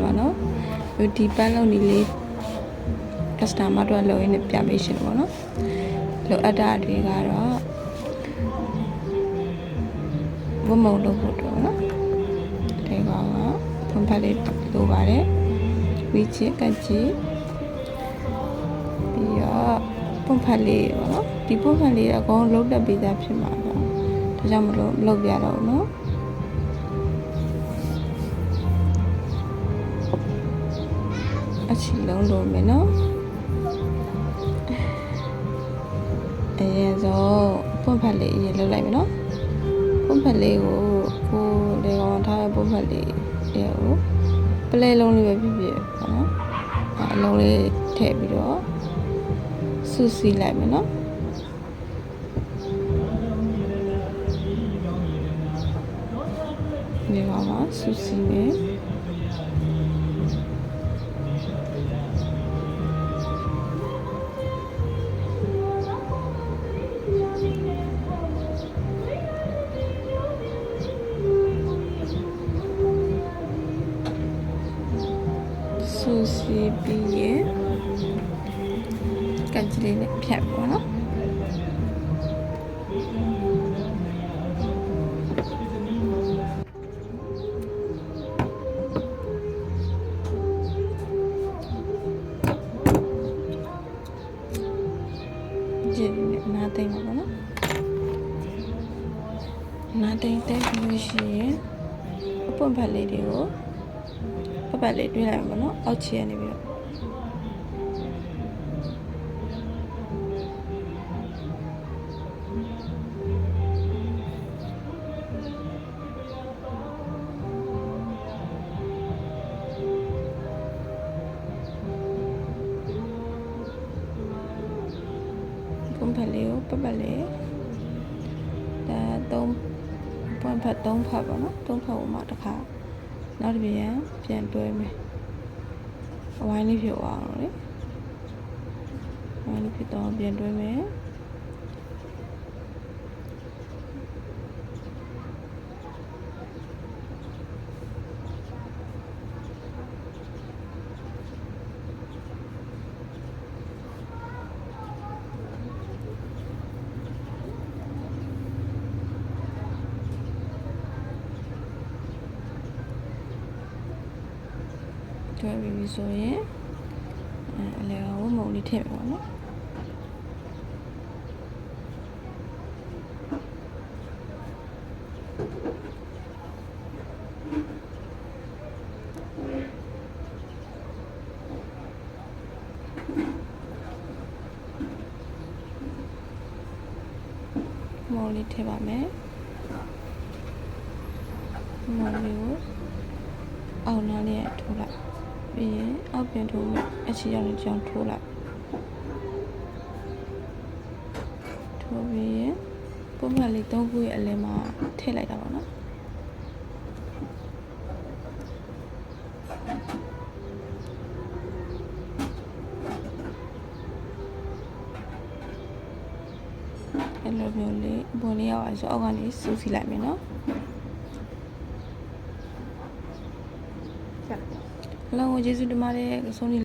ပါနော်ဒီပန်းလုံးဒီလေး customer တို့လောရင်းနဲ့ပြပေးရှင်ပေါ့နော်လိုအပ်တာတွေကတော့ဝမုံလုပ်ဖို့တော့နော်ဒီကောင်ကဖွင့်ဖက်လေးလိုပါတယ်ဝီချစ်ကကြည့်ပြီးတော့ဖွင့်ဖက်လေးပေါ့နော်ဒီဖွင့်ဖက်လေးအကုန်လုံးတက်ပေးသားဖြစ်မှာပေါ့ဒါကြောင့်မလို့လုပ်ပြတော့နော်အချီလုံးလိုမယ်နော်အရင်ဆုံးပွန့်ဖက်လေးအရင်လုပ်လိုက်မယ်နော်ပွန့်ဖက်လေးကိုလေကောင်ထားတဲ့ပွန့်ဖက်လေးကိုပလဲလုံးလေးပဲဖြစ်ဖြစ်ပေါ့နော်အလုံးလေးထည့်ပြီးတော့ဆူစီလိုက်မယ်နော်ဒီကောင်မှာဆူစီမယ်ဆူစီပြီးရင်ကကြလေးနဲ့ဖြတ်ပေါ့နော်ကြည့်နေနားသိမ်းပါပေါ့နော်နားသိမ်းတဲ့လို့ရှိရင်အပွင့်ဖက်လေးတွေကိုပတ်လေးတွင်းလိုက်ပါတော့အောက်ခြေကနေပြီးတော့ပုံဖက်လေးကိုပတ်လေးဒါပုံဖက်3ဖက်ပေါ့နော်3ဖက်ကိုမှတစ်ခါနောက်တစ်ပြန်တွဲမယ်အဝိုင်းလေးဖြစ်သွားအောင်လေအဝိုင်းလေးဖြစ်တော့ပြန်တွဲမယ်တွဲပြီးဆိုရင်အလဲဝမုံလေးထည့်ပါနော်မုံလေးထည့်ပါမယ်မုံလေးကိုအောင်နားလေးထိုးလိုက်ပြီးရင်အောက်ပြန်ထိုးမယ်အချီရောင်လေးကြောင်ထိုးလိုက်ထိုးပြီးရင်ပုံမှန်လေး3ခုရဲ့အလဲမှာထည့်လိုက်တာပါနော်အဲ့လိုမျိုးလေးပုံလေးရောက်အောင်ဆိုအောက်ကနေစူးစီလိုက်မယ်နော်လောကကျေးဇူးတင်ပါတယ်ဆုံး